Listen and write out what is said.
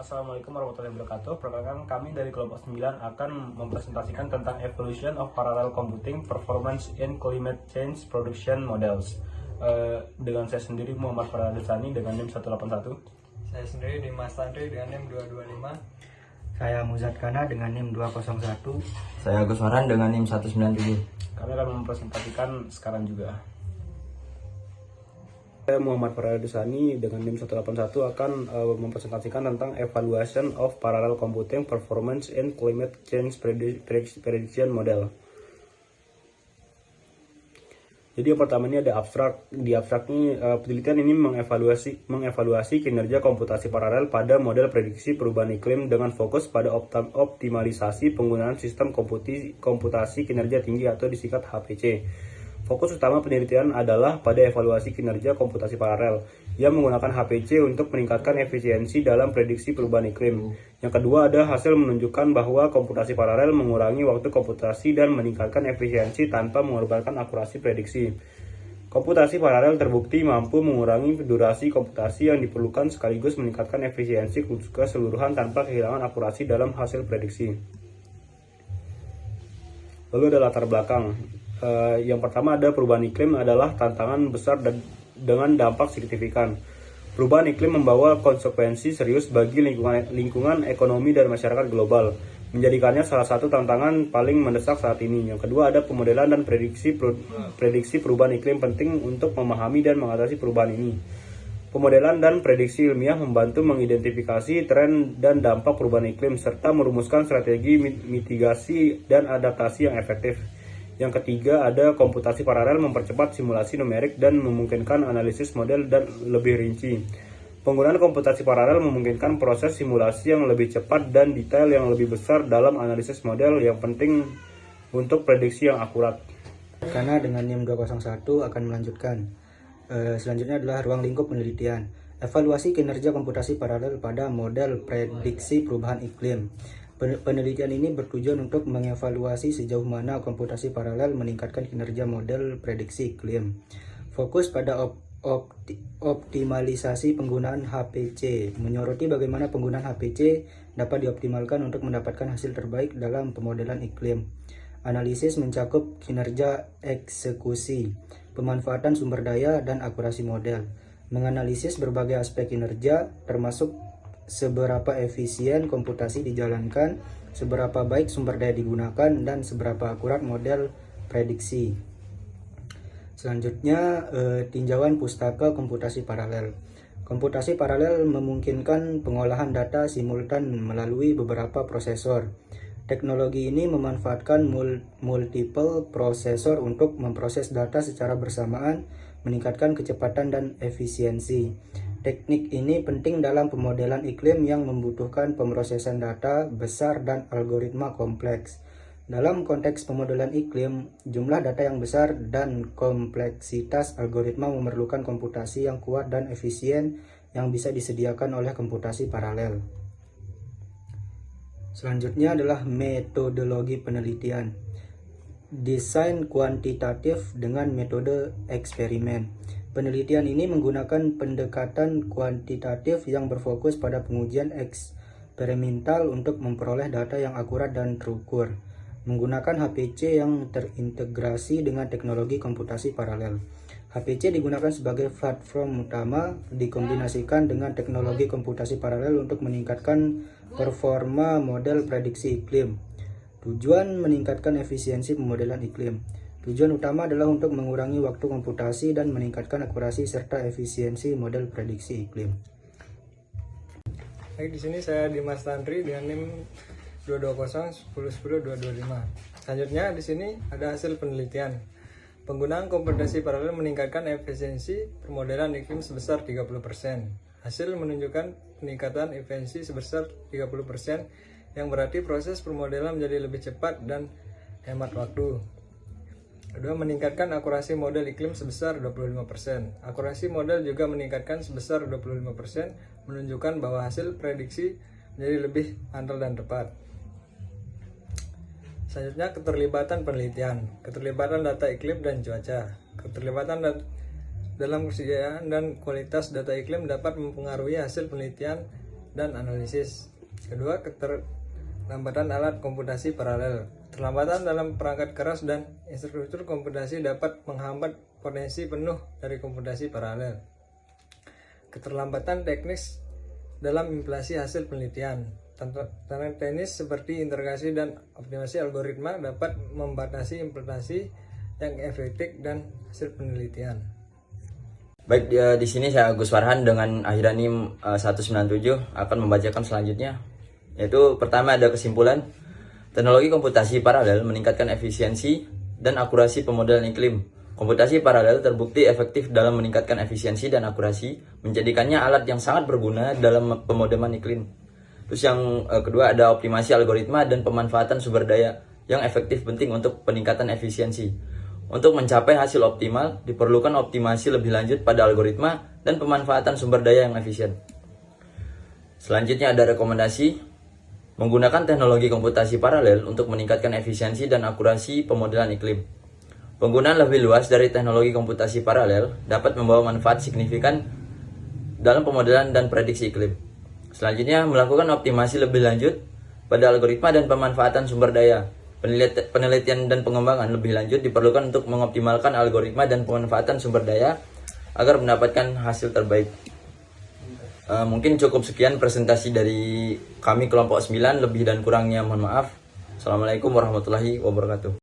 Assalamualaikum warahmatullahi wabarakatuh. Perkenalkan, kami dari kelompok 9 akan mempresentasikan tentang Evolution of Parallel Computing Performance in Climate Change Production Models. Dengan saya sendiri Muhammad Farah Desani dengan NIM 181. Saya sendiri Dimas Tantri dengan NIM 225. Saya Muzad Kana dengan NIM 201. Saya Agus Farhan dengan NIM 197. Kami akan mempresentasikan sekarang juga. Saya Muhammad Farah Desani dengan NIM 181 akan mempresentasikan tentang Evaluation of Parallel Computing Performance in Climate Change Prediction Model. Jadi yang pertama ini ada abstrak. Di abstrak ini penelitian ini mengevaluasi kinerja komputasi paralel pada model prediksi perubahan iklim dengan fokus pada optimalisasi penggunaan sistem komputasi kinerja tinggi atau disingkat HPC. Fokus utama penelitian adalah pada evaluasi kinerja komputasi paralel yang menggunakan HPC untuk meningkatkan efisiensi dalam prediksi perubahan iklim. Yang kedua, ada hasil menunjukkan bahwa komputasi paralel mengurangi waktu komputasi dan meningkatkan efisiensi tanpa mengorbankan akurasi prediksi. Komputasi paralel terbukti mampu mengurangi durasi komputasi yang diperlukan sekaligus meningkatkan efisiensi keseluruhan tanpa kehilangan akurasi dalam hasil prediksi. Lalu ada latar belakang. Yang pertama ada perubahan iklim adalah tantangan besar dan dengan dampak signifikan. Perubahan iklim membawa konsekuensi serius bagi lingkungan ekonomi dan masyarakat global, menjadikannya salah satu tantangan paling mendesak saat ini. Yang kedua ada pemodelan dan prediksi perubahan iklim penting untuk memahami dan mengatasi perubahan ini. Pemodelan dan prediksi ilmiah membantu mengidentifikasi tren dan dampak perubahan iklim serta merumuskan strategi mitigasi dan adaptasi yang efektif. Yang ketiga ada komputasi paralel mempercepat simulasi numerik dan memungkinkan analisis model dan lebih rinci. Penggunaan komputasi paralel memungkinkan proses simulasi yang lebih cepat dan detail yang lebih besar dalam analisis model yang penting untuk prediksi yang akurat. Karena dengan NIM 201 akan melanjutkan. Selanjutnya adalah ruang lingkup penelitian. Evaluasi kinerja komputasi paralel pada model prediksi perubahan iklim. Penelitian ini bertujuan untuk mengevaluasi sejauh mana komputasi paralel meningkatkan kinerja model prediksi iklim. Fokus pada optimalisasi penggunaan HPC, menyoroti bagaimana penggunaan HPC dapat dioptimalkan untuk mendapatkan hasil terbaik dalam pemodelan iklim. Analisis mencakup kinerja eksekusi, pemanfaatan sumber daya, dan akurasi model. Menganalisis berbagai aspek kinerja, termasuk seberapa efisien komputasi dijalankan, seberapa baik sumber daya digunakan, dan seberapa akurat model prediksi. Selanjutnya, tinjauan pustaka komputasi paralel. Komputasi paralel memungkinkan pengolahan data simultan melalui beberapa prosesor. Teknologi ini memanfaatkan multiple prosesor untuk memproses data secara bersamaan, meningkatkan kecepatan dan efisiensi. Teknik ini penting dalam pemodelan iklim yang membutuhkan pemrosesan data besar dan algoritma kompleks. Dalam konteks pemodelan iklim, jumlah data yang besar dan kompleksitas algoritma memerlukan komputasi yang kuat dan efisien yang bisa disediakan oleh komputasi paralel. Selanjutnya adalah metodologi penelitian. Desain kuantitatif dengan metode eksperimen. Penelitian ini menggunakan pendekatan kuantitatif yang berfokus pada pengujian eksperimental untuk memperoleh data yang akurat dan terukur, menggunakan HPC yang terintegrasi dengan teknologi komputasi paralel. HPC digunakan sebagai platform utama, dikombinasikan dengan teknologi komputasi paralel untuk meningkatkan performa model prediksi iklim. Tujuan meningkatkan efisiensi pemodelan iklim. Tujuan utama adalah untuk mengurangi waktu komputasi dan meningkatkan akurasi serta efisiensi model prediksi iklim. Baik, di sini saya Dimas Tantri dengan NIM 220 1010 225. Selanjutnya di sini ada hasil penelitian. Penggunaan komputasi paralel meningkatkan efisiensi permodelan iklim sebesar 30%. Hasil menunjukkan peningkatan efisiensi sebesar 30%, yang berarti proses permodelan menjadi lebih cepat dan hemat waktu. Kedua, meningkatkan akurasi model iklim sebesar 25%. Akurasi model juga meningkatkan sebesar 25%, menunjukkan bahwa hasil prediksi menjadi lebih andal dan tepat. Selanjutnya, keterlibatan penelitian. Keterlibatan data iklim dan cuaca. Keterlibatan dalam kesejahteraan dan kualitas data iklim dapat mempengaruhi hasil penelitian dan analisis. Kedua, keterlambatan alat komputasi paralel. Keterlambatan dalam perangkat keras dan infrastruktur komputasi dapat menghambat potensi penuh dari komputasi paralel. Keterlambatan teknis dalam implementasi hasil penelitian. Tantangan teknis seperti integrasi dan optimasi algoritma dapat membatasi implementasi yang efektif dan hasil penelitian. Baik, di sini saya Agus Farhan dengan akhiran NIM 197 akan membacakan selanjutnya. Yaitu pertama ada kesimpulan, teknologi komputasi paralel meningkatkan efisiensi dan akurasi pemodelan iklim. Komputasi paralel terbukti efektif dalam meningkatkan efisiensi dan akurasi, menjadikannya alat yang sangat berguna dalam pemodeman iklim. Terus yang kedua ada optimasi algoritma dan pemanfaatan sumber daya yang efektif penting untuk peningkatan efisiensi. Untuk mencapai hasil optimal, diperlukan optimasi lebih lanjut pada algoritma dan pemanfaatan sumber daya yang efisien. Selanjutnya ada rekomendasi, menggunakan teknologi komputasi paralel untuk meningkatkan efisiensi dan akurasi pemodelan iklim. Penggunaan lebih luas dari teknologi komputasi paralel dapat membawa manfaat signifikan dalam pemodelan dan prediksi iklim. Selanjutnya, melakukan optimasi lebih lanjut pada algoritma dan pemanfaatan sumber daya. Penelitian dan pengembangan lebih lanjut diperlukan untuk mengoptimalkan algoritma dan pemanfaatan sumber daya agar mendapatkan hasil terbaik. Mungkin cukup sekian presentasi dari kami kelompok 9, lebih dan kurangnya mohon maaf. Assalamualaikum warahmatullahi wabarakatuh.